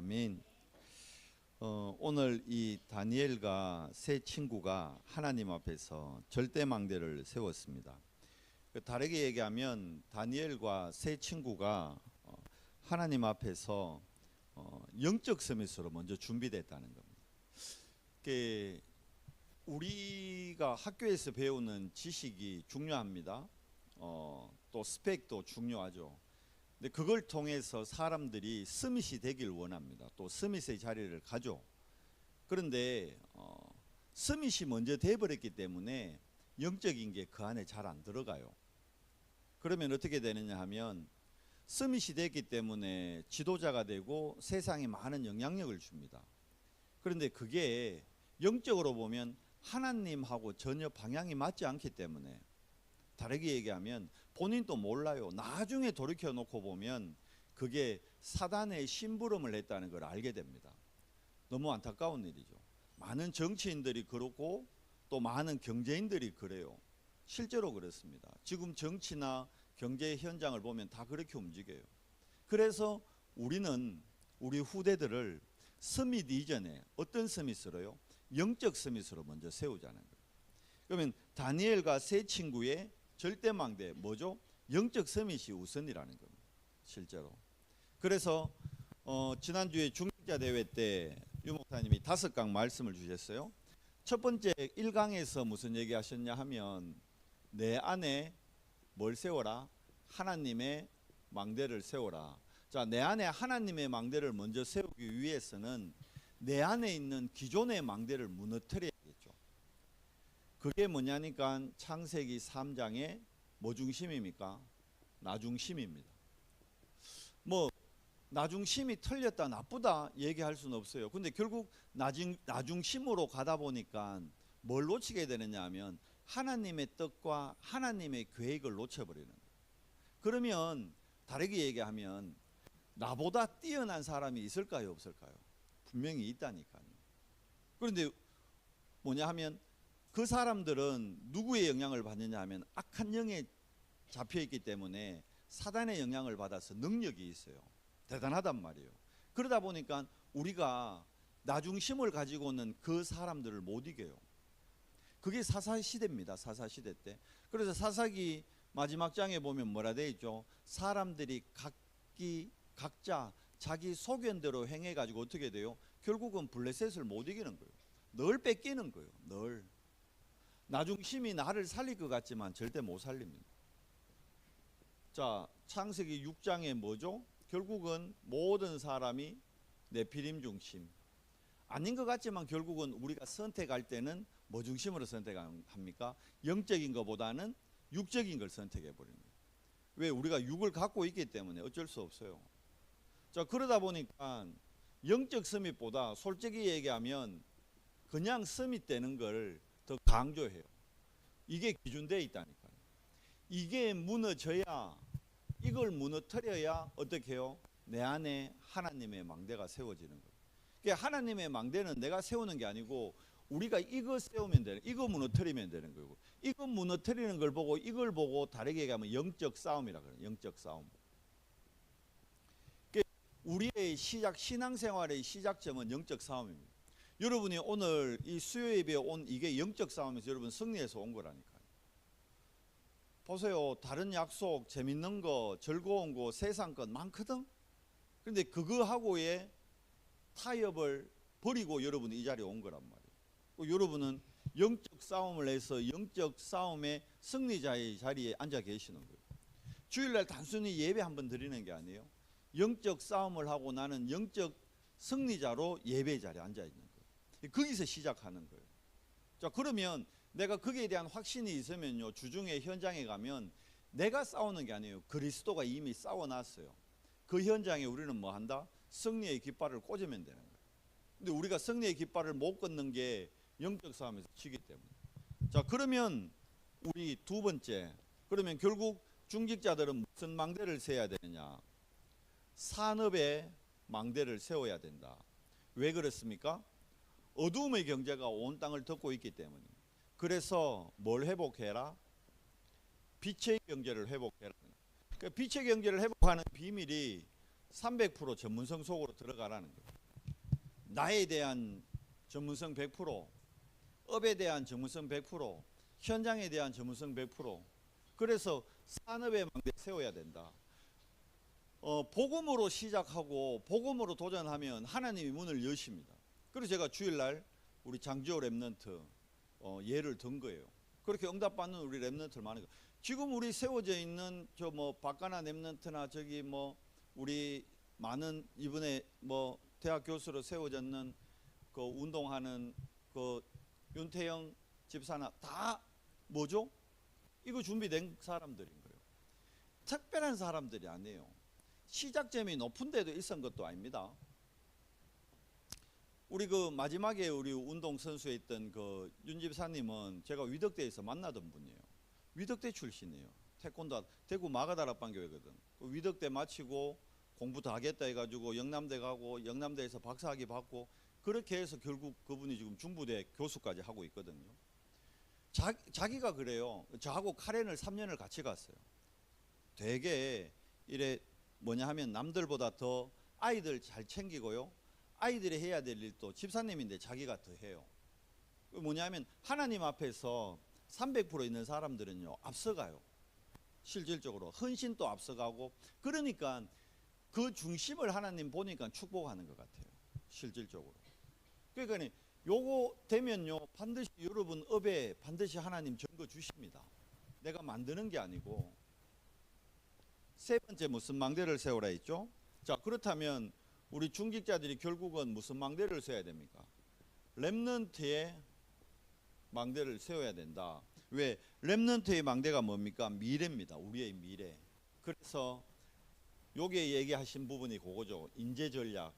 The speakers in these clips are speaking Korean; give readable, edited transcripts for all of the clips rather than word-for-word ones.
아멘. 오늘 이 다니엘과 세 친구가 하나님 앞에서 절대 망대를 세웠습니다. 다르게 얘기하면 다니엘과 세 친구가 하나님 앞에서 영적 서밋으로 먼저 준비됐다는 겁니다. 우리가 학교에서 배우는 지식이 중요합니다. 또 스펙도 중요하죠. 근데 그걸 통해서 사람들이 스밋이 되길 원합니다. 또 스밋의 자리를 가죠. 그런데 스밋이 먼저 돼버렸기 때문에 영적인 게 그 안에 잘 안 들어가요. 그러면 어떻게 되느냐 하면 스밋이 됐기 때문에 지도자가 되고 세상에 많은 영향력을 줍니다. 그런데 그게 영적으로 보면 하나님하고 전혀 방향이 맞지 않기 때문에, 다르게 얘기하면 본인도 몰라요. 나중에 돌이켜 놓고 보면 그게 사단의 심부름을 했다는 걸 알게 됩니다. 너무 안타까운 일이죠. 많은 정치인들이 그렇고 또 많은 경제인들이 그래요. 실제로 그렇습니다. 지금 정치나 경제 현장을 보면 다 그렇게 움직여요. 그래서 우리는 우리 후대들을 스밋 이전에 어떤 스밋으로요? 영적 스밋으로 먼저 세우자는 거예요. 그러면 다니엘과 세 친구의 절대망대 뭐죠? 영적 서밋이 우선이라는 겁니다. 실제로. 그래서 지난주에 중직자 대회 때 유 목사님이 5강 말씀을 주셨어요. 첫 번째 1강에서 무슨 얘기 하셨냐 하면 내 안에 뭘 세워라? 하나님의 망대를 세워라. 자, 내 안에 하나님의 망대를 먼저 세우기 위해서는 내 안에 있는 기존의 망대를 무너뜨려야겠죠. 그게 뭐냐니까 창세기 3장의 뭐 중심입니까? 나중심입니다. 뭐 나중심이 틀렸다 나쁘다 얘기할 수는 없어요. 근데 결국 나중심으로 가다 보니까 뭘 놓치게 되느냐 하면 하나님의 뜻과 하나님의 계획을 놓쳐버리는 거예요. 그러면 다르게 얘기하면 나보다 뛰어난 사람이 있을까요, 없을까요? 분명히 있다니까요. 그런데 뭐냐 하면 그 사람들은 누구의 영향을 받느냐 하면 악한 영에 잡혀있기 때문에 사단의 영향을 받아서 능력이 있어요. 대단하단 말이에요. 그러다 보니까 우리가 나중심을 가지고는 그 사람들을 못 이겨요. 그게 사사시대입니다. 사사시대 때. 그래서 사사기 마지막 장에 보면 뭐라 되어 있죠? 사람들이 각자 자기 소견대로 행해가지고 어떻게 돼요? 결국은 블레셋을 못 이기는 거예요. 늘 뺏기는 거예요. 늘. 나중심이 나를 살릴 것 같지만 절대 못 살립니다. 자, 창세기 6장에 뭐죠? 결국은 모든 사람이 네피림 중심. 아닌 것 같지만 결국은 우리가 선택할 때는 뭐 중심으로 선택합니까? 영적인 것보다는 육적인 걸 선택해 버리는 거예요. 왜? 우리가 육을 갖고 있기 때문에 어쩔 수 없어요. 자, 그러다 보니까 영적 서밋보다 솔직히 얘기하면 그냥 서밋 되는 걸 더 강조해요. 이게 기준되어 있다니까요. 이게 무너져야, 이걸 무너뜨려야 어떻게 해요? 내 안에 하나님의 망대가 세워지는 거예요. 그러니까 하나님의 망대는 내가 세우는 게 아니고 우리가 이거 세우면 되는, 이거 무너뜨리면 되는 거고, 이거 무너뜨리는 걸 보고 이걸 보고 다르게 얘기하면 영적 싸움이라 그래요. 영적 싸움. 그러니까 우리의 시작, 신앙생활의 시작점은 영적 싸움입니다. 여러분이 오늘 이 수요 예배에 온 이게 영적 싸움에서 여러분 승리해서 온 거라니까요. 보세요. 다른 약속, 재밌는 거, 즐거운 거, 세상 것 많거든. 그런데 그거하고의 타협을 버리고 여러분이 이 자리에 온 거란 말이에요. 여러분은 영적 싸움을 해서 영적 싸움의 승리자의 자리에 앉아 계시는 거예요. 주일날 단순히 예배 한번 드리는 게 아니에요. 영적 싸움을 하고 나는 영적 승리자로 예배 자리에 앉아 있는 거예요. 거기서 시작하는 거예요. 자, 그러면 내가 거기에 대한 확신이 있으면요, 주중에 현장에 가면 내가 싸우는 게 아니에요. 그리스도가 이미 싸워놨어요. 그 현장에 우리는 뭐 한다? 승리의 깃발을 꽂으면 되는 거예요. 근데 우리가 승리의 깃발을 못 꽂는 게 영적 싸움에서 지기 때문에. 자, 그러면 우리 두 번째, 그러면 결국 중직자들은 무슨 망대를 세워야 되느냐? 산업의 망대를 세워야 된다. 왜 그렇습니까? 어두움의 경제가 온 땅을 덮고 있기 때문입니다. 그래서 뭘 회복해라? 빛의 경제를 회복해라. 그러니까 빛의 경제를 회복하는 비밀이 300% 전문성 속으로 들어가라는 거예요. 나에 대한 전문성 100%, 업에 대한 전문성 100%, 현장에 대한 전문성 100%. 그래서 산업의 망대 세워야 된다. 복음으로 시작하고 복음으로 도전하면 하나님이 문을 여십니다. 그래서 제가 주일날 우리 장지호 랩넌트 예를 든 거예요. 그렇게 응답받는 우리 랩넌트를 많은 거. 지금 우리 세워져 있는 저 뭐 박가나 랩넌트나 저기 뭐 우리 많은 이번에 뭐 대학 교수로 세워졌는 그 운동하는 그 윤태영 집사나 다 뭐죠? 이거 준비된 사람들인 거예요. 특별한 사람들이 아니에요. 시작점이 높은 데도 있었던 것도 아닙니다. 우리 그 마지막에 우리 운동선수에 있던 그 윤 집사님은 제가 위덕대에서 만나던 분이에요. 위덕대 출신이에요. 태권도 대구 마가다락방교회거든. 그 위덕대 마치고 공부 다 하겠다 해가지고 영남대 가고 영남대에서 박사학위 받고 그렇게 해서 결국 그분이 지금 중부대 교수까지 하고 있거든요. 자기가 그래요. 저하고 카렌을 3년을 같이 갔어요. 되게 이래 뭐냐 하면 남들보다 더 아이들 잘 챙기고요. 아이들이 해야 될 일도 집사님인데 자기가 더 해요. 뭐냐 하면 하나님 앞에서 300% 있는 사람들은요 앞서가요. 실질적으로 헌신도 앞서가고 그러니까 그 중심을 하나님 보니까 축복하는 것 같아요. 실질적으로. 그러니까 요거 되면요 반드시 여러분 업에 반드시 하나님 증거 주십니다. 내가 만드는 게 아니고. 세 번째 무슨 망대를 세우라 했죠? 자, 그렇다면 우리 중직자들이 결국은 무슨 망대를 세워야 됩니까? 렘넌트의 망대를 세워야 된다. 왜? 렘넌트의 망대가 뭡니까? 미래입니다. 우리의 미래. 그래서 요게 얘기하신 부분이 그거죠. 인재 전략.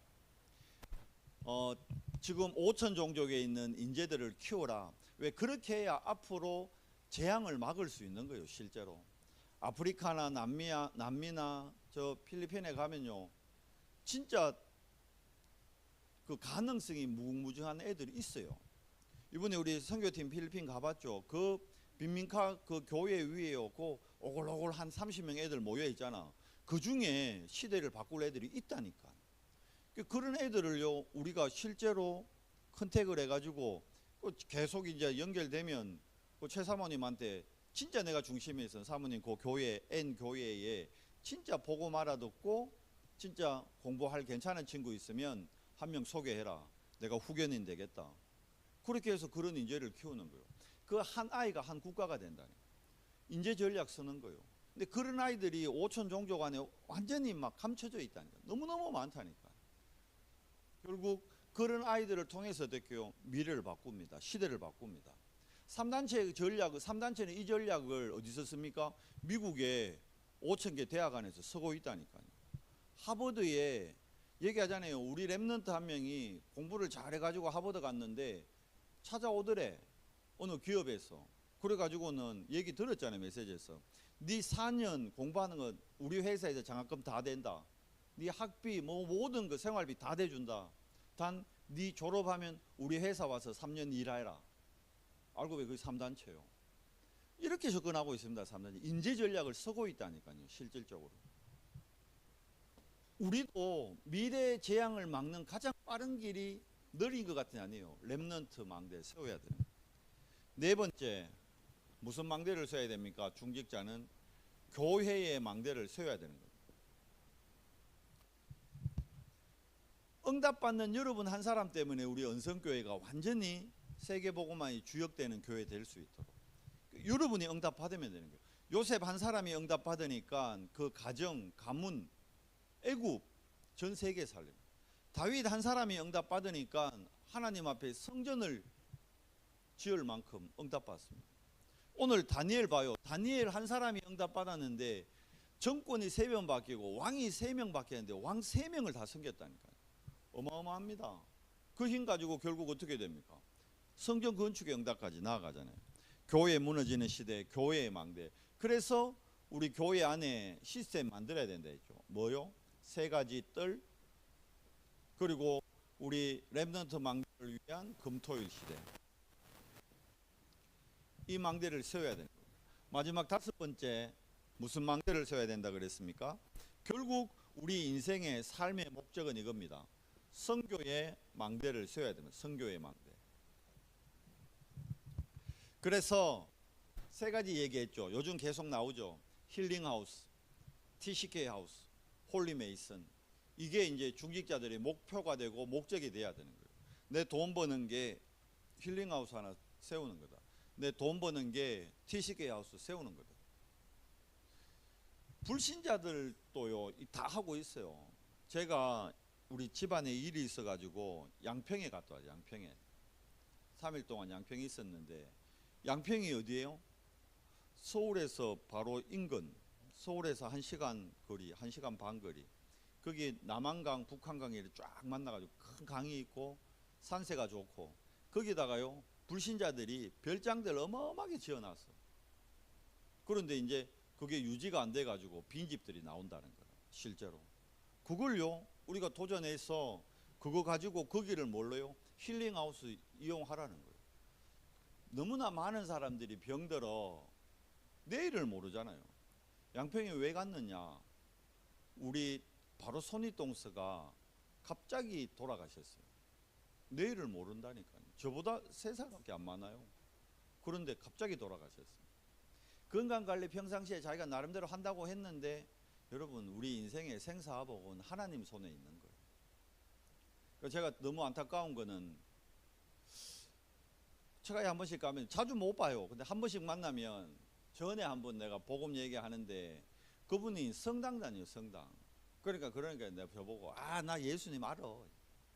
지금 5천 종족에 있는 인재들을 키워라. 왜? 그렇게 해야 앞으로 재앙을 막을 수 있는 거예요. 실제로. 아프리카나 남미나 저 필리핀에 가면요. 진짜 그 가능성이 무궁무진한 애들이 있어요. 이번에 우리 선교팀 필리핀 가봤죠. 그 빈민카 그 교회 위에요. 그 오글오글 한 30명 애들 모여 있잖아. 그 중에 시대를 바꿀 애들이 있다니까. 그런 애들을요 우리가 실제로 컨택을 해가지고 계속 이제 연결되면 그 최 사모님한테 진짜 내가 중심에 있어 사모님 그 교회 N 교회에 진짜 복음 알아듣고 진짜 공부할 괜찮은 친구 있으면 한 명 소개해라. 내가 후견인 되겠다. 그렇게 해서 그런 인재를 키우는 거예요. 그 한 아이가 한 국가가 된다니. 인재 전략 쓰는 거예요. 근데 그런 아이들이 5천 종족 안에 완전히 막 감춰져 있다니까. 너무너무 많다니까. 결국 그런 아이들을 통해서 어떻게요? 미래를 바꿉니다. 시대를 바꿉니다. 3단체 전략, 3단체는 이 전략을 어디서 씁니까? 미국의 5천 개 대학 안에서 쓰고 있다니까요. 하버드에 얘기하잖아요. 우리 랩넌트 한 명이 공부를 잘해가지고 하버드 갔는데 찾아오더래. 어느 기업에서. 그래가지고는 얘기 들었잖아요. 메시지에서. 네 4년 공부하는 건 우리 회사에서 장학금 다 된다. 네 학비 뭐 모든 그 생활비 다 대준다. 단 네 졸업하면 우리 회사 와서 3년 일해라. 알고 보니 그게 3단체요. 이렇게 접근하고 있습니다. 3단체. 인재 전략을 쓰고 있다니까요. 실질적으로. 우리도 미래 재앙을 막는 가장 빠른 길이 느린 것 같은 게 아니에요. 렘넌트 망대 세워야 돼요. 네 번째, 무슨 망대를 세워야 됩니까? 중직자는 교회의 망대를 세워야 되는 겁니다. 응답받는 여러분 한 사람 때문에 우리 언성교회가 완전히 세계복음화의 주역되는 교회 될 수 있도록 여러분이 응답받으면 되는 거예요. 요셉 한 사람이 응답받으니까 그 가정, 가문, 애굽 전 세계 살립니다. 다윗 한 사람이 응답받으니까 하나님 앞에 성전을 지을 만큼 응답받습니다. 오늘 다니엘 봐요. 다니엘 한 사람이 응답받았는데 정권이 3명 바뀌고 왕이 3명 바뀌었는데 왕 3명을 다 섬겼다니까요. 어마어마합니다. 그 힘 가지고 결국 어떻게 됩니까? 성전 건축의 응답까지 나아가잖아요. 교회 무너지는 시대, 교회의 망대. 그래서 우리 교회 안에 시스템 만들어야 된다 했죠. 뭐요? 3가지 뜰, 그리고 우리 렘넌트 망대를 위한 금토일 시대. 이 망대를 세워야 됩니다. 마지막 5번째, 무슨 망대를 세워야 된다 그랬습니까? 결국 우리 인생의 삶의 목적은 이겁니다. 선교의 망대를 세워야 됩니다. 선교의 망대. 그래서 세 가지 얘기했죠. 요즘 계속 나오죠. 힐링하우스, TCK 하우스, 홀리메이슨. 이게 이제 중직자들의 목표가 되고 목적이 돼야 되는 거예요. 내 돈 버는 게 힐링하우스 하나 세우는 거다. 내 돈 버는 게 TCK 하우스 세우는 거다. 불신자들도요 다 하고 있어요. 제가 우리 집안에 일이 있어가지고 양평에 갔다 와요. 양평에 3일 동안 양평에 있었는데, 양평이 어디예요? 서울에서 바로 인근, 서울에서 1시간 거리, 1시간 반 거리. 거기 남한강, 북한강이 쫙 만나가지고 큰 강이 있고 산세가 좋고, 거기다가요 불신자들이 별장들 어마어마하게 지어놨어. 그런데 이제 그게 유지가 안 돼가지고 빈집들이 나온다는 거야. 실제로 그걸요 우리가 도전해서 그거 가지고 거기를 뭘로요? 힐링하우스 이용하라는 거예요. 너무나 많은 사람들이 병들어 내일을 모르잖아요. 양평에 왜 갔느냐? 우리 바로 손윗동서가 갑자기 돌아가셨어요. 내일을 모른다니까요. 저보다 3살밖에 안 많아요. 그런데 갑자기 돌아가셨어요. 건강관리 평상시에 자기가 나름대로 한다고 했는데, 여러분 우리 인생의 생사화복은 하나님 손에 있는 거예요. 제가 너무 안타까운 거는, 처가에 한 번씩 가면 자주 못 봐요. 근데 한 번씩 만나면 전에 한번 내가 복음 얘기하는데 그분이 성당 다녀요. 성당. 그러니까 내가 저보고 나 예수님 알아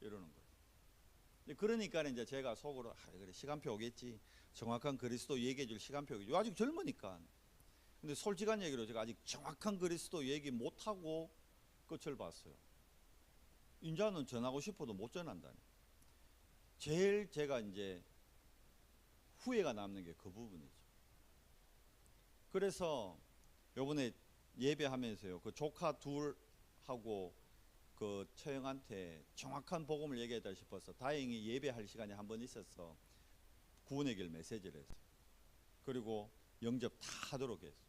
이러는 거예요. 그러니까 이제 제가 속으로 그래 시간표 오겠지. 정확한 그리스도 얘기해 줄 시간표 오겠지. 아직 젊으니까. 근데 솔직한 얘기로 제가 아직 정확한 그리스도 얘기 못하고 끝을 봤어요. 인자는 전하고 싶어도 못 전한다니. 제일 제가 이제 후회가 남는 게 그 부분이죠. 그래서 요번에 예배하면서요 그 조카 둘하고 그 처형한테 정확한 복음을 얘기하다 싶어서 다행히 예배할 시간이 한 번 있어서 구원의 길 메시지를 했어요. 그리고 영접 다 하도록 했어요.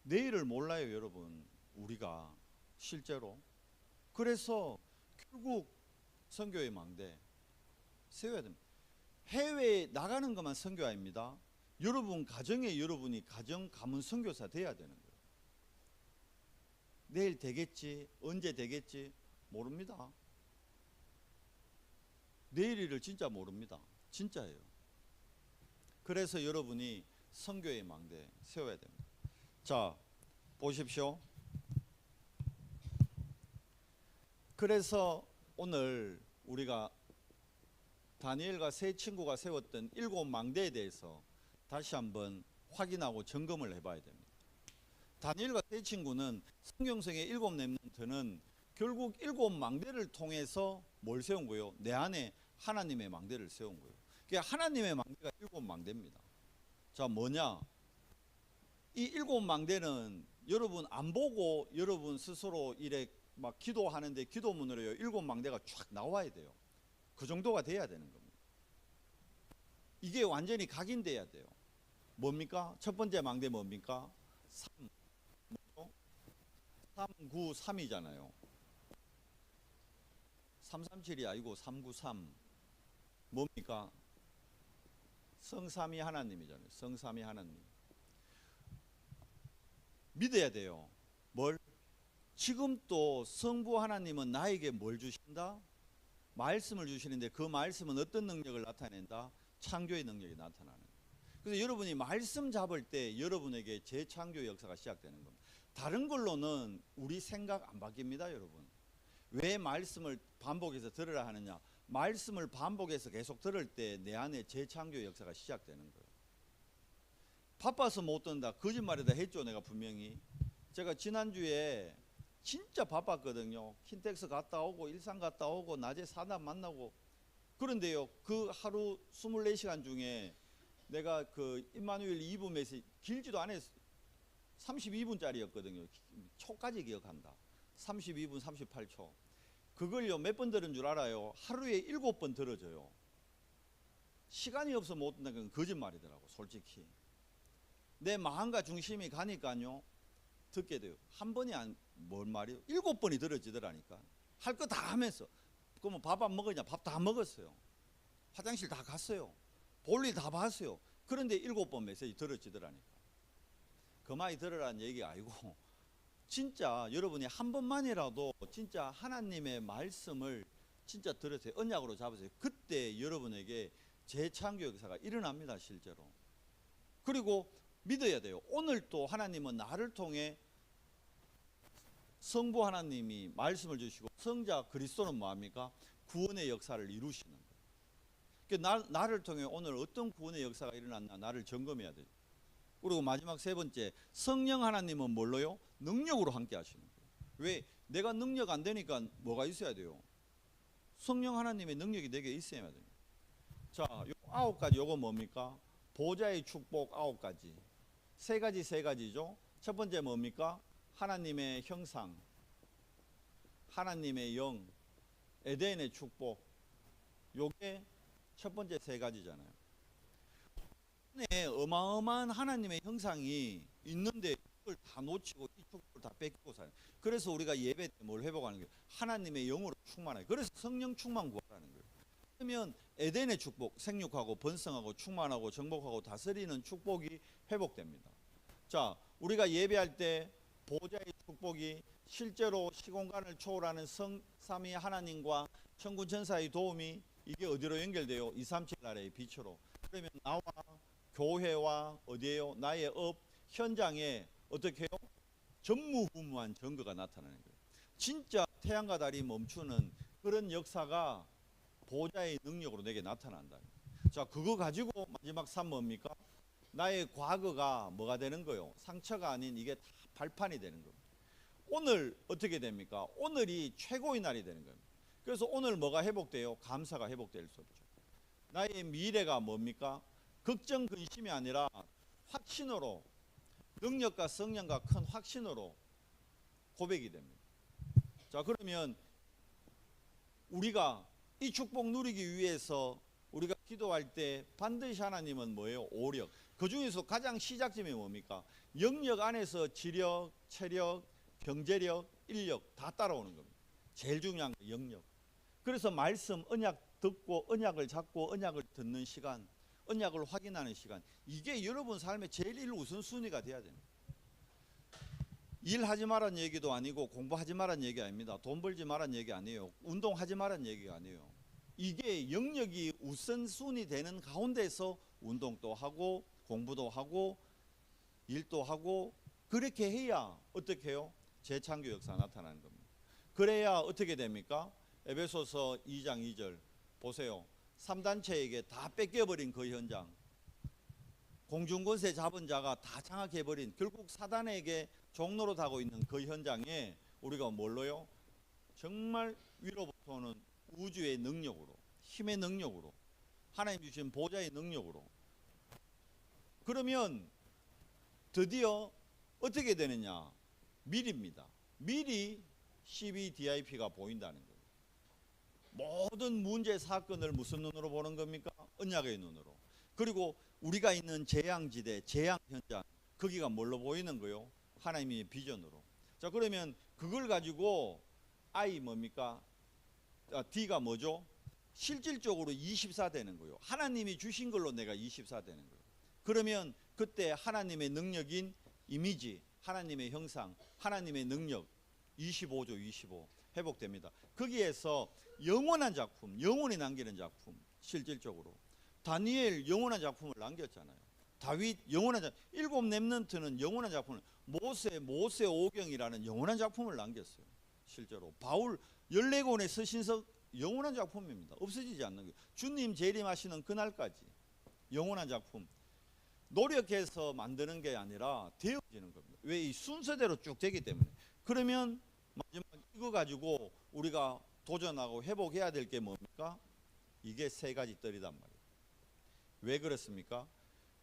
내일을 몰라요 여러분 우리가 실제로. 그래서 결국 선교의 망대 세워야 됩니다. 해외에 나가는 것만 선교 아닙니다. 여러분 가정에 여러분이 가정 가문 선교사 돼야 되는 거예요. 내일 되겠지, 언제 되겠지 모릅니다. 내일 일을 진짜 모릅니다. 진짜예요. 그래서 여러분이 선교의 망대 세워야 됩니다. 자, 보십시오. 그래서 오늘 우리가 다니엘과 세 친구가 세웠던 7망대에 대해서 다시 한번 확인하고 점검을 해봐야 됩니다. 다니엘과 세 친구는 성경성의 7 렘넌트는 결국 7망대를 통해서 뭘 세운 거예요? 내 안에 하나님의 망대를 세운 거예요. 그러니까 하나님의 망대가 7망대입니다. 자, 뭐냐? 이 7망대는 여러분 안 보고 여러분 스스로 이래 막 기도하는데 기도문으로요 7망대가 쫙 나와야 돼요. 그 정도가 돼야 되는 겁니다. 이게 완전히 각인돼야 돼요. 뭡니까? 첫 번째 망대 뭡니까? 3. 뭐죠? 3, 9, 3이잖아요. 337이 아니고 393. 뭡니까? 성삼위 하나님이잖아요. 성삼위 하나님. 믿어야 돼요. 뭘? 지금 또 성부 하나님은 나에게 뭘 주신다? 말씀을 주시는데 그 말씀은 어떤 능력을 나타낸다? 창조의 능력이 나타나는 거예요. 그래서 여러분이 말씀 잡을 때 여러분에게 재창조 역사가 시작되는 겁니다. 다른 걸로는 우리 생각 안 바뀝니다. 여러분. 왜 말씀을 반복해서 들으라 하느냐? 말씀을 반복해서 계속 들을 때 내 안에 재창조 역사가 시작되는 거예요. 바빠서 못 듣는다 거짓말이다 했죠. 내가 분명히. 제가 지난주에 진짜 바빴거든요. 킨텍스 갔다 오고 일산 갔다 오고 낮에 사람 만나고. 그런데요 그 하루 24시간 중에 내가 그 임마누엘 2부 메시지 길지도 않았어요. 32분짜리였거든요. 초까지 기억한다. 32분 38초. 그걸요 몇 번 들은 줄 알아요? 하루에 7번 들어줘요. 시간이 없어 못 듣는 건 거짓말이더라고. 솔직히 내 마음과 중심이 가니까요 듣게 돼요. 한 번이 안 뭘 말이요? 7번이 들어지더라니까. 할 거 다 하면서. 그러면 밥 안 먹었냐? 밥 다 먹었어요. 화장실 다 갔어요. 볼일 다 봤어요. 그런데 7번 메시지 들어지더라니까. 그 말이 들으라는 얘기가 아니고 진짜 여러분이 한 번만이라도 진짜 하나님의 말씀을 진짜 들으세요. 언약으로 잡으세요. 그때 여러분에게 재창조 역사가 일어납니다. 실제로. 그리고 믿어야 돼요. 오늘 또 하나님은 나를 통해 성부 하나님이 말씀을 주시고 성자 그리스도는 뭐합니까? 구원의 역사를 이루시는 거예요. 그러니까 나를 통해 오늘 어떤 구원의 역사가 일어났나 나를 점검해야 돼요. 그리고 마지막 세 번째, 성령 하나님은 뭘로요? 능력으로 함께 하시는 거예요. 왜? 내가 능력 안 되니까 뭐가 있어야 돼요? 성령 하나님의 능력이 내게 있어야 돼요. 자, 요 9가지 요거 뭡니까? 보좌의 축복 9가지. 세 가지죠. 첫 번째 뭡니까? 하나님의 형상, 하나님의 영, 에덴의 축복. 요게 첫 번째 세 가지잖아요. 어마어마한 하나님의 형상이 있는데 이걸 다 놓치고 이 축복을 다 뺏기고 살아요. 그래서 우리가 예배 때 뭘 회복하는 거예요? 하나님의 영으로 충만해요. 그래서 성령 충만 구하라는 거예요. 그러면 에덴의 축복, 생육하고 번성하고 충만하고 정복하고 다스리는 축복이 회복됩니다. 자, 우리가 예배할 때 보좌의 축복이 실제로 시공간을 초월하는 성삼위 하나님과 천군 천사의 도움이 이게 어디로 연결돼요? 237 나라의 빛으로. 그러면 나와 교회와 어디에요? 나의 업 현장에 어떻게 해요? 전무후무한 증거가 나타나는 거예요. 진짜 태양과 달이 멈추는 그런 역사가 보좌의 능력으로 내게 나타난다. 자, 그거 가지고 마지막 3 뭡니까? 나의 과거가 뭐가 되는 거예요? 상처가 아닌 이게 다 발판이 되는 거예요. 오늘 어떻게 됩니까? 오늘이 최고의 날이 되는 거예요. 그래서 오늘 뭐가 회복돼요? 감사가 회복될 수 없죠. 나의 미래가 뭡니까? 걱정 근심이 아니라 확신으로, 능력과 성령과 큰 확신으로 고백이 됩니다. 자, 그러면 우리가 이 축복 누리기 위해서 우리가 기도할 때 반드시 하나님은 뭐예요? 오력. 그 중에서 가장 시작점이 뭡니까? 영역 안에서 지력, 체력, 경제력, 인력 다 따라오는 겁니다. 제일 중요한 거 영역. 그래서 말씀, 언약 듣고 언약을 잡고 언약을 듣는 시간, 언약을 확인하는 시간, 이게 여러분 삶의 제일 1우선순위가 돼야 됩니다. 일하지 말란 얘기도 아니고 공부하지 말란 얘기 아닙니다. 돈 벌지 말란 얘기 아니에요. 운동하지 말란 얘기가 아니에요. 이게 영역이 우선순위 되는 가운데서 운동도 하고 공부도 하고 일도 하고 그렇게 해야 어떻게 해요? 재창조 역사가 나타나는 겁니다. 그래야 어떻게 됩니까? 에베소서 2장 2절 보세요. 3단체에게 다 뺏겨버린 그 현장, 공중권세 잡은 자가 다 장악해버린 결국 사단에게 종로로 타고 있는 그 현장에 우리가 뭘로요? 정말 위로부터 오는 우주의 능력으로, 힘의 능력으로, 하나님 주신 보좌의 능력으로. 그러면 드디어 어떻게 되느냐? 미리입니다. 미리 CBDIP가 보인다는 거예요. 모든 문제 사건을 무슨 눈으로 보는 겁니까? 언약의 눈으로. 그리고 우리가 있는 재앙지대, 재앙 현장, 거기가 뭘로 보이는 거요? 하나님의 비전으로. 자, 그러면 그걸 가지고 I 뭡니까? D가 뭐죠? 실질적으로 24 되는 거예요. 하나님이 주신 걸로 내가 24 되는 거예요. 그러면 그때 하나님의 능력인 이미지, 하나님의 형상, 하나님의 능력 25조 25 회복됩니다. 거기에서 영원한 작품, 영원히 남기는 작품, 실질적으로 다니엘 영원한 작품을 남겼잖아요. 다윗 영원한 작품, 7 렘넌트는 영원한 작품을, 모세 오경이라는 영원한 작품을 남겼어요. 실제로 바울 14권의 서신석 영원한 작품입니다. 없어지지 않는 거예요. 주님 재림하시는 그날까지 영원한 작품. 노력해서 만드는 게 아니라 되어지는 겁니다. 왜? 이 순서대로 쭉 되기 때문에. 그러면 마지막 이거 가지고 우리가 도전하고 회복해야 될 게 뭡니까? 이게 3가지 뜰이단 말이에요. 왜 그렇습니까?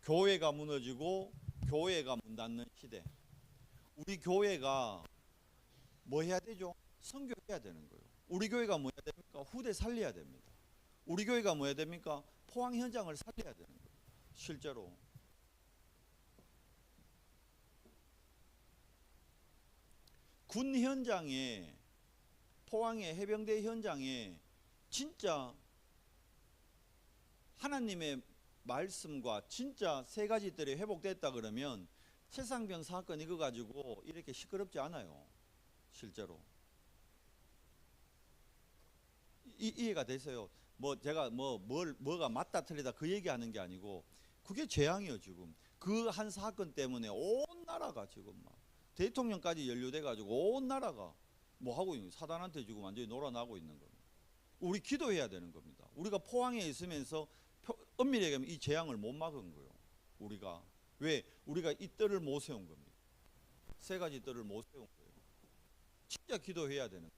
교회가 무너지고 교회가 문 닫는 시대. 우리 교회가 뭐 해야 되죠? 선교해야 되는 거예요. 우리 교회가 뭐 해야 됩니까? 후대 살려야 됩니다. 우리 교회가 뭐 해야 됩니까? 포항 현장을 살려야 되는 거예요. 실제로. 군 현장에 포항의 해병대 현장에 진짜 하나님의 말씀과 진짜 세 가지들이 회복됐다 그러면 최상병 사건 이거 가지고 이렇게 시끄럽지 않아요. 실제로. 이해가 되세요? 뭐 제가 뭐가 맞다 틀리다 그 얘기하는 게 아니고 그게 재앙이에요. 지금 그 한 사건 때문에 온 나라가 지금 막 대통령까지 연루돼 가지고 온 나라가 뭐 하고 있는 거예요. 사단한테 지금 완전히 놀아나고 있는 겁니다. 우리 기도해야 되는 겁니다. 우리가 포항에 있으면서 엄밀히 얘기하면 이 재앙을 못 막은 거예요. 우리가 왜? 우리가 이 뜰을 못 세운 겁니다. 세 가지 뜰을 못 세운 거예요. 진짜 기도해야 되는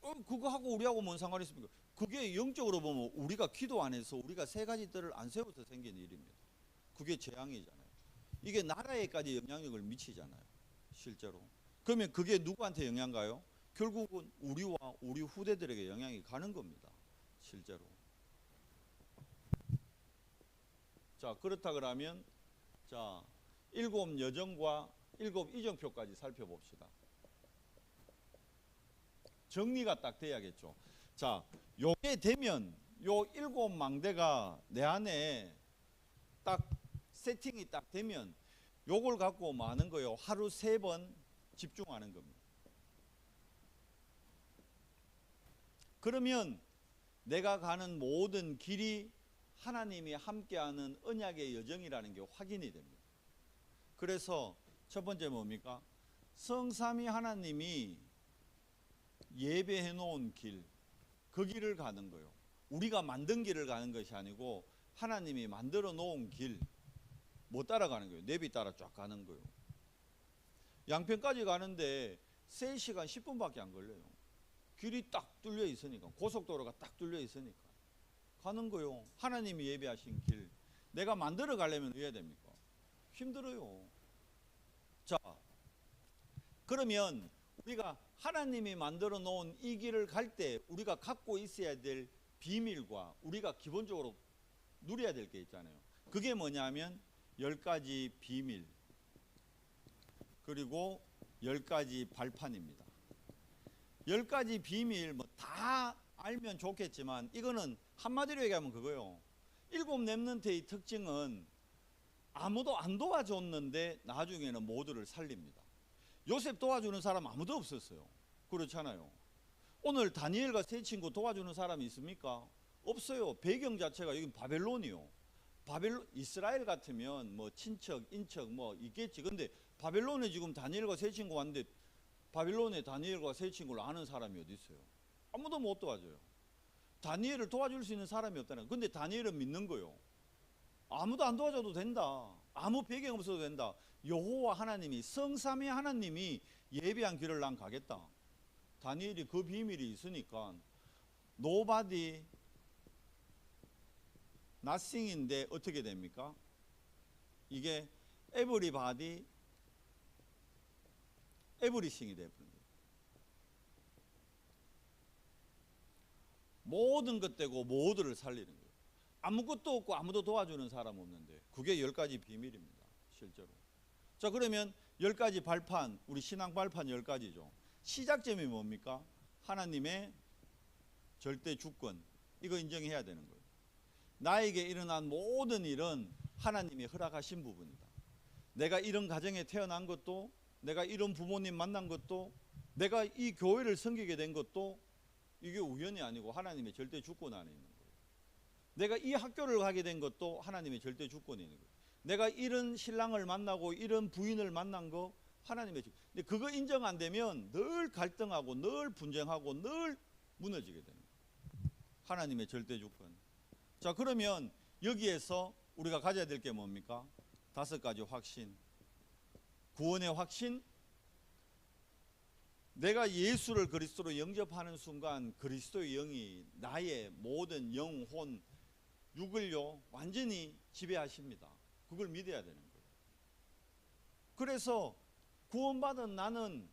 거예요. 그거 하고 우리하고 뭔 상관이 있습니까? 그게 영적으로 보면 우리가 기도 안 해서 우리가 세 가지 뜰을 안 세워서 생긴 일입니다. 그게 재앙이잖아요. 이게 나라에까지 영향력을 미치잖아요. 실제로. 그러면 그게 누구한테 영향 가요? 결국은 우리와 우리 후대들에게 영향이 가는 겁니다. 실제로. 자, 그렇다 그러면 자, 7 여정과 7 이정표까지 살펴봅시다. 정리가 딱 돼야겠죠. 자, 요게 되면 요 7 망대가 내 안에 딱 세팅이 딱 되면 요걸 갖고 뭐 하는 거예요? 하루 3번 집중하는 겁니다. 그러면 내가 가는 모든 길이 하나님이 함께하는 언약의 여정이라는 게 확인이 됩니다. 그래서 첫 번째 뭡니까? 성삼위 하나님이 예배해 놓은 길, 그 길을 가는 거예요. 우리가 만든 길을 가는 것이 아니고 하나님이 만들어 놓은 길, 뭐 따라가는 거예요? 내비 따라 쫙 가는 거예요. 양평까지 가는데 3시간 10분밖에 안 걸려요. 길이 딱 뚫려 있으니까, 고속도로가 딱 뚫려 있으니까 가는 거요. 하나님이 예비하신 길, 내가 만들어 가려면 어떻게 해야 됩니까? 힘들어요. 자, 그러면 우리가 하나님이 만들어 놓은 이 길을 갈 때 우리가 갖고 있어야 될 비밀과 우리가 기본적으로 누려야 될 게 있잖아요. 그게 뭐냐면 10가지 비밀, 그리고 10가지 발판입니다. 10가지 비밀 뭐 다 알면 좋겠지만 이거는 한마디로 얘기하면 그거요. 7 렘넌트의 특징은 아무도 안 도와줬는데 나중에는 모두를 살립니다. 요셉 도와주는 사람 아무도 없었어요. 그렇잖아요. 오늘 다니엘과 세 친구 도와주는 사람이 있습니까? 없어요. 배경 자체가 여기 바벨론이요. 이스라엘 같으면 뭐 친척, 인척 뭐 있겠지. 근데 바벨론에 지금 다니엘과 세 친구 왔는데 바벨론에 다니엘과 세 친구를 아는 사람이 어디 있어요? 아무도 못 도와줘요. 다니엘을 도와줄 수 있는 사람이 없다는 거예요. 근데 다니엘은 믿는 거예요. 아무도 안 도와줘도 된다. 아무 배경 없어도 된다. 여호와 하나님이, 성삼위 하나님이 예비한 길을 난 가겠다. 다니엘이 그 비밀이 있으니까 nobody, nothing인데 어떻게 됩니까? 이게 everybody, everything이 되어버립니다. 모든 것 되고 모두를 살리는 거예요. 아무것도 없고 아무도 도와주는 사람 없는데 그게 10가지 비밀입니다. 실제로. 자, 그러면 10가지 발판, 우리 신앙 발판 10가지죠. 시작점이 뭡니까? 하나님의 절대 주권, 이거 인정해야 되는 거예요. 나에게 일어난 모든 일은 하나님이 허락하신 부분이다. 내가 이런 가정에 태어난 것도, 내가 이런 부모님 만난 것도, 내가 이 교회를 섬기게 된 것도 이게 우연이 아니고 하나님의 절대 주권 안에 있는 거예요. 내가 이 학교를 가게 된 것도 하나님의 절대 주권이 있는 거예요. 내가 이런 신랑을 만나고 이런 부인을 만난 거 하나님의 주권. 근데 그거 인정 안 되면 늘 갈등하고 늘 분쟁하고 늘 무너지게 되는 거예요. 하나님의 절대 주권. 자, 그러면 여기에서 우리가 가져야 될 게 뭡니까? 5가지 확신. 구원의 확신. 내가 예수를 그리스도로 영접하는 순간 그리스도의 영이 나의 모든 영혼, 육을요 완전히 지배하십니다. 그걸 믿어야 되는 거예요. 그래서 구원받은 나는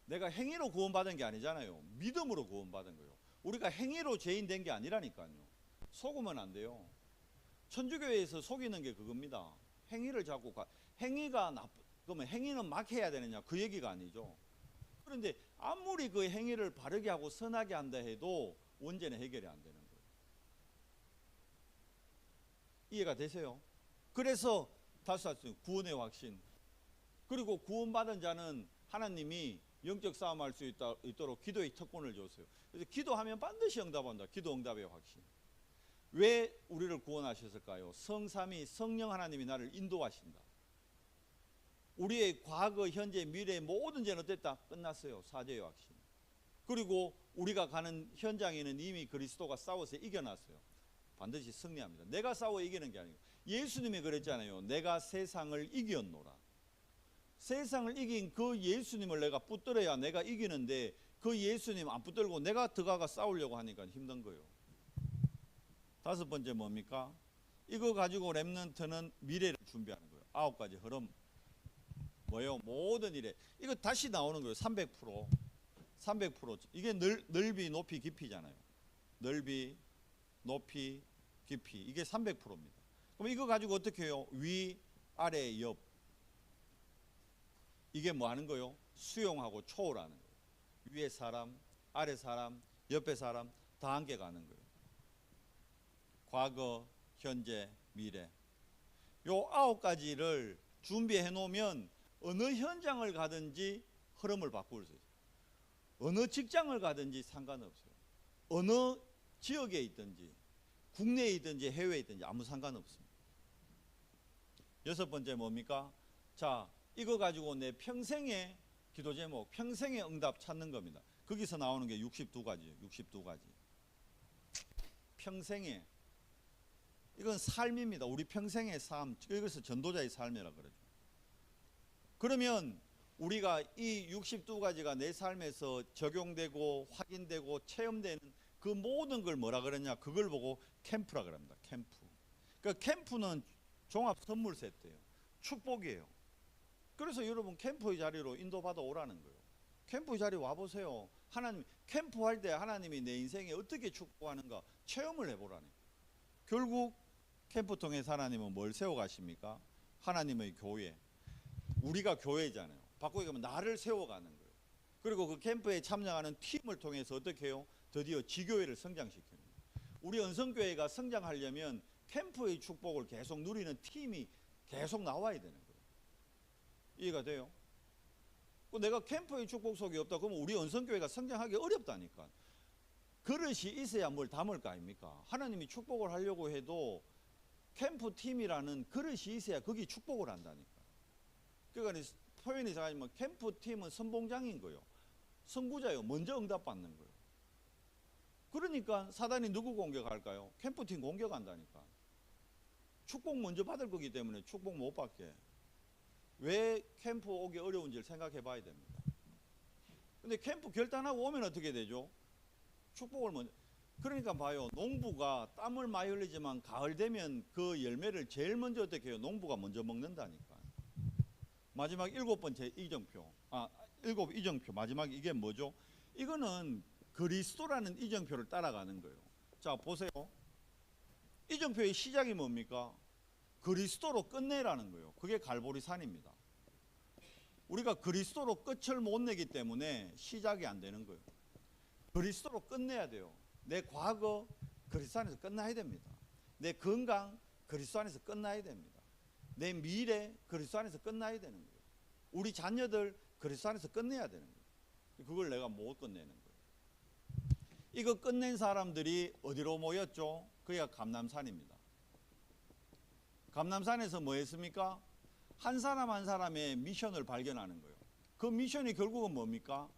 내가 행위로 구원받은 게 아니잖아요. 믿음으로 구원받은 거예요. 우리가 행위로 죄인 된 게 아니라니까요. 속으면 안 돼요. 천주교에서 속이는 게 그겁니다. 행위를 자꾸 행위가 그러면 행위는 막 해야 되느냐 그 얘기가 아니죠. 그런데 아무리 그 행위를 바르게 하고 선하게 한다 해도 원죄는 해결이 안 되는 거예요. 이해가 되세요? 그래서 다시 구원의 확신. 그리고 구원받은 자는 하나님이 영적 싸움할 수 있도록 기도의 특권을 줬어요. 그래서 기도하면 반드시 응답한다. 기도 응답의 확신. 왜 우리를 구원하셨을까요? 성삼위 성령 하나님이 나를 인도하신다. 우리의 과거, 현재, 미래 모든 죄는 어땠다? 끝났어요. 사죄의 확신. 그리고 우리가 가는 현장에는 이미 그리스도가 싸워서 이겨놨어요. 반드시 승리합니다. 내가 싸워 이기는 게 아니고 예수님이 그랬잖아요. 내가 세상을 이겼노라. 세상을 이긴 그 예수님을 내가 붙들어야 내가 이기는데 그 예수님 안 붙들고 내가 들어가 싸우려고 하니까 힘든 거예요. 다섯 번째 뭡니까? 이거 가지고 렘넌트는 미래를 준비하는 거예요. 9가지 흐름. 뭐예요? 모든 일에. 이거 다시 나오는 거예요. 300%. 300%. 이게 넓이, 높이, 깊이잖아요. 넓이, 높이, 깊이. 이게 300%입니다. 그럼 이거 가지고 어떻게 해요? 위, 아래, 옆. 이게 뭐 하는 거예요? 수용하고 초월하는 거예요. 위에 사람, 아래 사람, 옆에 사람 다 함께 가는 거예요. 과거, 현재, 미래. 요 9가지를 준비해 놓으면 어느 현장을 가든지 흐름을 바꿀 수 있어요. 어느 직장을 가든지 상관없어요. 어느 지역에 있든지 국내에 있든지 해외에 있든지 아무 상관없습니다. 여섯 번째 뭡니까? 자, 이거 가지고 내 평생의 기도 제목, 평생의 응답 찾는 겁니다. 거기서 나오는 게 62가지예요. 62가지. 평생의. 이건 삶입니다. 우리 평생의 삶. 이것을 전도자의 삶이라 그러죠. 그러면 우리가 이 62가지가 내 삶에서 적용되고 확인되고 체험되는 그 모든 걸 뭐라 그러냐? 그걸 보고 캠프라 그럽니다. 캠프. 그러니까 캠프는 종합 선물 세트예요. 축복이에요. 그래서 여러분 캠프의 자리로 인도받아 오라는 거예요. 캠프의 자리 와보세요. 하나님 캠프할 때 하나님이 내 인생에 어떻게 축복하는가 체험을 해보라는 거예요. 결국 캠프 통해서 하나님은 뭘 세워가십니까? 하나님의 교회. 우리가 교회잖아요. 바꾸게 하면 나를 세워가는 거예요. 그리고 그 캠프에 참여하는 팀을 통해서 어떻게 해요? 드디어 지교회를 성장시키는 거예요. 우리 은성교회가 성장하려면 캠프의 축복을 계속 누리는 팀이 계속 나와야 되는 거예요. 이해가 돼요? 내가 캠프의 축복 속이 없다 그러면 우리 은성교회가 성장하기 어렵다니까. 그릇이 있어야 뭘 담을 거 아닙니까? 하나님이 축복을 하려고 해도 캠프 팀이라는 그릇이 있어야 거기 축복을 한다니까. 그러니까 표현이 이상하지만 캠프 팀은 선봉장인 거예요. 선구자예요. 먼저 응답받는 거예요. 그러니까 사단이 누구 공격할까요? 캠프 팀 공격한다니까. 축복 먼저 받을 거기 때문에 축복 못 받게. 왜 캠프 오기 어려운지를 생각해 봐야 됩니다. 근데 캠프 결단하고 오면 어떻게 되죠? 축복을 먼저. 그러니까 봐요. 농부가 땀을 많이 흘리지만 가을 되면 그 열매를 제일 먼저 어떻게 해요? 농부가 먼저 먹는다니까. 마지막 7번째 이정표. 일곱 이정표. 마지막 이게 뭐죠? 이거는 그리스도라는 이정표를 따라가는 거예요. 자, 보세요. 이정표의 시작이 뭡니까? 그리스도로 끝내라는 거예요. 그게 갈보리산입니다. 우리가 그리스도로 끝을 못 내기 때문에 시작이 안 되는 거예요. 그리스도로 끝내야 돼요. 내 과거 그리스도 안에서 끝나야 됩니다. 내 건강 그리스도 안에서 끝나야 됩니다. 내 미래 그리스도 안에서 끝나야 되는 거예요. 우리 자녀들 그리스도 안에서 끝내야 되는 거예요. 그걸 내가 못 끝내는 거예요. 이거 끝낸 사람들이 어디로 모였죠? 그게 감람산입니다. 감람산에서 뭐 했습니까? 한 사람 한 사람의 미션을 발견하는 거예요. 그 미션이 결국은 뭡니까?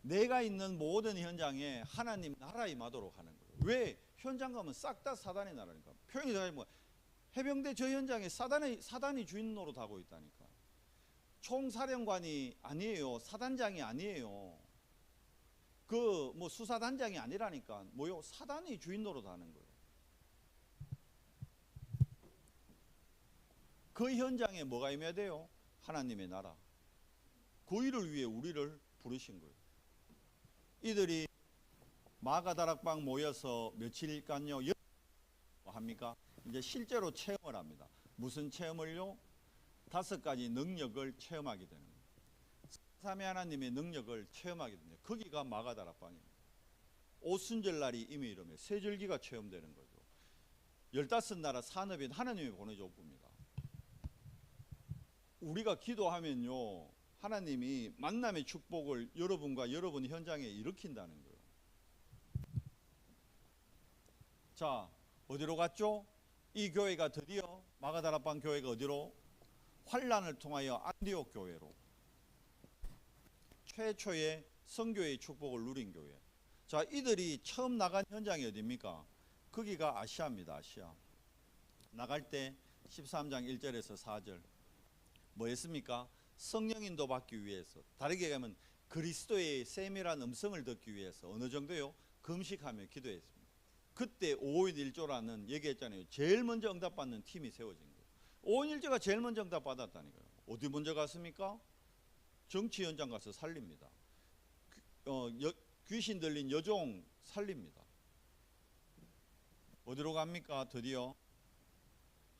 내가 있는 모든 현장에 하나님 나라 임하도록 하는 거예요. 왜? 현장 가면 싹 다 사단의 나라니까. 표현이 더 뭐 해병대 저 현장에 사단이 주인 노릇하고 있다니까. 총사령관이 아니에요. 사단장이 아니에요. 그 뭐 수사단장이 아니라니까. 뭐요? 사단이 주인 노릇하는 거예요. 그 현장에 뭐가 임해야 돼요? 하나님의 나라. 그 일을 위해 우리를 부르신 거예요. 이들이 마가다락방 모여서 며칠일간요? 뭐 합니까? 이제 실제로 체험을 합니다. 무슨 체험을요? 5가지 능력을 체험하게 되는 거예요. 삼위 하나님의 능력을 체험하게 됩니다. 거기가 마가다락방입니다. 오순절날이 이미 이르며 세절기가 체험되는 거죠. 15나라 산업인 하나님이 보내줘 봅니다. 우리가 기도하면요, 하나님이 만남의 축복을 여러분과 여러분 현장에 일으킨다는 거예요. 자, 어디로 갔죠? 이 교회가 드디어 마가다락방 교회가 어디로? 환란을 통하여 안디옥 교회로, 최초의 선교의 축복을 누린 교회. 자, 이들이 처음 나간 현장이 어디입니까? 거기가 아시아입니다. 아시아. 나갈 때 13장 1절에서 4절 뭐 했습니까? 성령인도 받기 위해서, 다르게 얘기하면 그리스도의 세밀한 음성을 듣기 위해서 어느 정도요? 금식하며 기도했습니다. 그때 5인 1조라는 얘기했잖아요. 제일 먼저 응답받는 팀이 세워진 거예요. 5인 1조가 제일 먼저 응답받았다니까요. 어디 먼저 갔습니까? 정치 현장 가서 살립니다. 귀신 들린 여종 살립니다. 어디로 갑니까? 드디어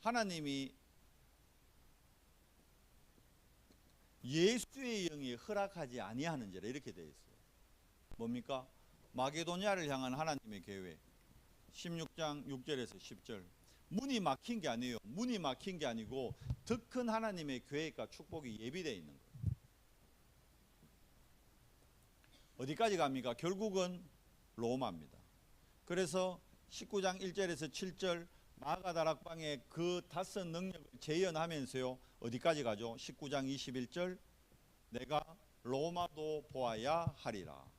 하나님이 예수의 영이 허락하지 아니하는지라 이렇게 되어 있어요. 뭡니까? 마게도냐를 향한 하나님의 계획. 16장 6절에서 10절. 문이 막힌 게 아니에요. 문이 막힌 게 아니고 더 큰 하나님의 계획과 축복이 예비되어 있는 거예요. 어디까지 갑니까? 결국은 로마입니다. 그래서 19장 1절에서 7절 마가다락방의 그 5 능력을 재현하면서요, 어디까지 가죠? 19장 21절 내가 로마도 보아야 하리라.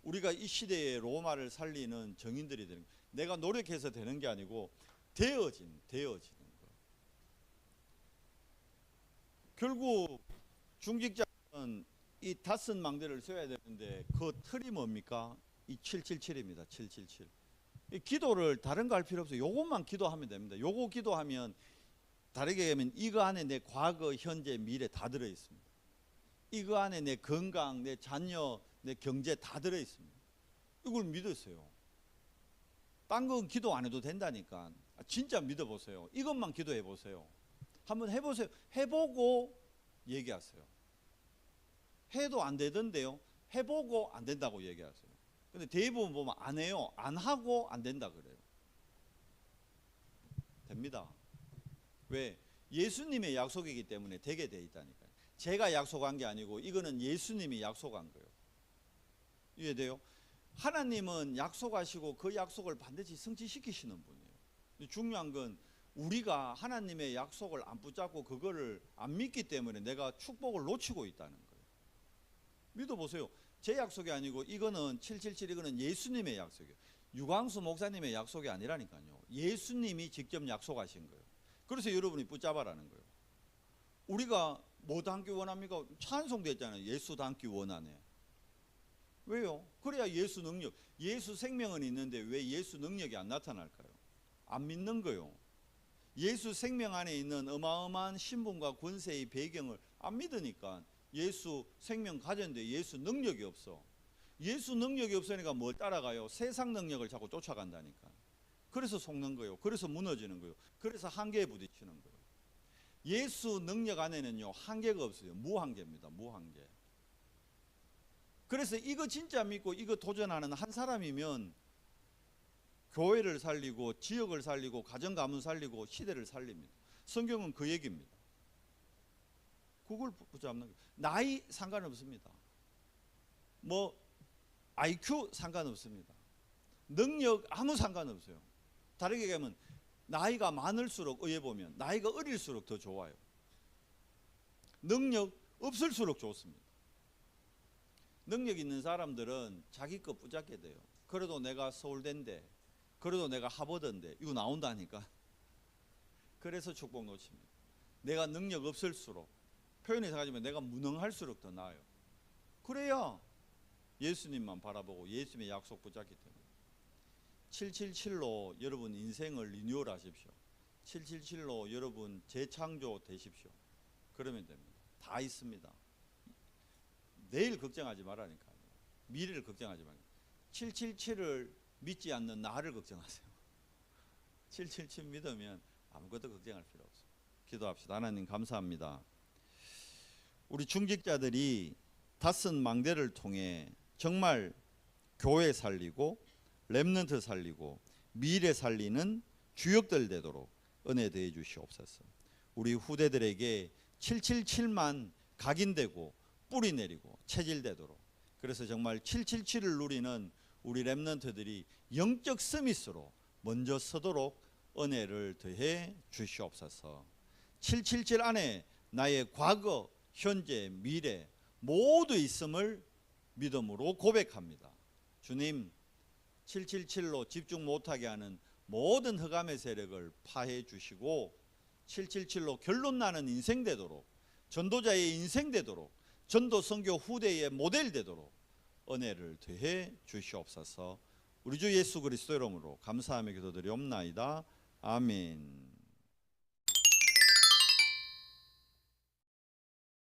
우리가 이 시대에 로마를 살리는 정인들이 되는 거예요. 내가 노력해서 되는 게 아니고 되어지는 거. 결국 중직자는 이 5 망대를 써야 되는데 그 틀이 뭡니까? 이 777입니다. 777. 이 기도를 다른 거 할 필요 없어요. 요것만 기도하면 됩니다. 요거 기도하면, 다르게 얘기하면 이거 안에 내 과거, 현재, 미래 다 들어 있습니다. 이거 안에 내 건강, 내 자녀, 내 경제 다 들어 있습니다. 이걸 믿으세요. 딴 건 기도 안 해도 된다니까. 진짜 믿어보세요. 이것만 기도해 보세요. 한번 해보세요. 해보고 얘기하세요. 해도 안 되던데요, 해보고 안 된다고 얘기하세요. 근데 대부분 보면 안 해요. 안 하고 안 된다 그래요. 됩니다. 왜? 예수님의 약속이기 때문에 되게 돼 있다니까요. 제가 약속한 게 아니고 이거는 예수님이 약속한 거예요. 이해돼요? 하나님은 약속하시고 그 약속을 반드시 성취시키시는 분이에요. 근데 중요한 건 우리가 하나님의 약속을 안 붙잡고 그거를 안 믿기 때문에 내가 축복을 놓치고 있다는 거예요. 믿어보세요. 제 약속이 아니고 이거는 777, 이거는 예수님의 약속이에요. 유광수 목사님의 약속이 아니라니까요. 예수님이 직접 약속하신 거예요. 그래서 여러분이 붙잡아라는 거예요. 우리가 뭐 담기 원합니까? 찬송도 했잖아요. 예수 담기 원하네. 왜요? 그래야 예수 능력, 예수 생명은 있는데 왜 예수 능력이 안 나타날까요? 안 믿는 거예요. 예수 생명 안에 있는 어마어마한 신분과 권세의 배경을 안 믿으니까 예수 생명 가졌는데 예수 능력이 없어. 예수 능력이 없으니까 뭘 따라가요? 세상 능력을 자꾸 쫓아간다니까. 그래서 속는 거예요. 그래서 무너지는 거예요. 그래서 한계에 부딪히는 거예요. 예수 능력 안에는요, 한계가 없어요. 무한계입니다. 무한계. 그래서 이거 진짜 믿고 이거 도전하는 한 사람이면 교회를 살리고 지역을 살리고 가정 가문 살리고 시대를 살립니다. 성경은 그 얘기입니다. 그걸 붙잡는 거예요. 나이 상관없습니다. 뭐 IQ 상관없습니다. 능력 아무 상관없어요. 다르게 얘기하면 나이가 많을수록, 의에 보면 나이가 어릴수록 더 좋아요. 능력 없을수록 좋습니다. 능력 있는 사람들은 자기 거 붙잡게 돼요. 그래도 내가 서울대인데, 그래도 내가 하버드인데, 이거 나온다니까. 그래서 축복 놓칩니다. 내가 능력 없을수록, 표현해서 가지면 내가 무능할수록 더 나아요. 그래야 예수님만 바라보고 예수님의 약속 붙잡기 때문에 777로 여러분 인생을 리뉴얼 하십시오. 777로 여러분 재창조 되십시오. 그러면 됩니다. 다 있습니다. 내일 걱정하지 말라니까요. 미래를 걱정하지 말고 777을 믿지 않는 나를 걱정하세요. 777 믿으면 아무것도 걱정할 필요 없어요. 기도합시다. 하나님 감사합니다. 우리 중직자들이 다섯 망대를 통해 정말 교회 살리고 렘넌트 살리고 미래 살리는 주역들 되도록 은혜 더해 주시옵소서. 우리 후대들에게 777만 각인되고 뿌리 내리고 체질되도록, 그래서 정말 777을 누리는 우리 렘넌트들이 영적 스미스로 먼저 서도록 은혜를 더해 주시옵소서. 777 안에 나의 과거, 현재, 미래 모두 있음을 믿음으로 고백합니다. 주님, 777로 집중 못하게 하는 모든 흑암의 세력을 파해 주시고 777로 결론 나는 인생 되도록, 전도자의 인생 되도록, 전도 선교 후대의 모델 되도록 은혜를 더해 주시옵소서. 우리 주 예수 그리스도 이름으로 감사하며 기도드리옵나이다. 아멘.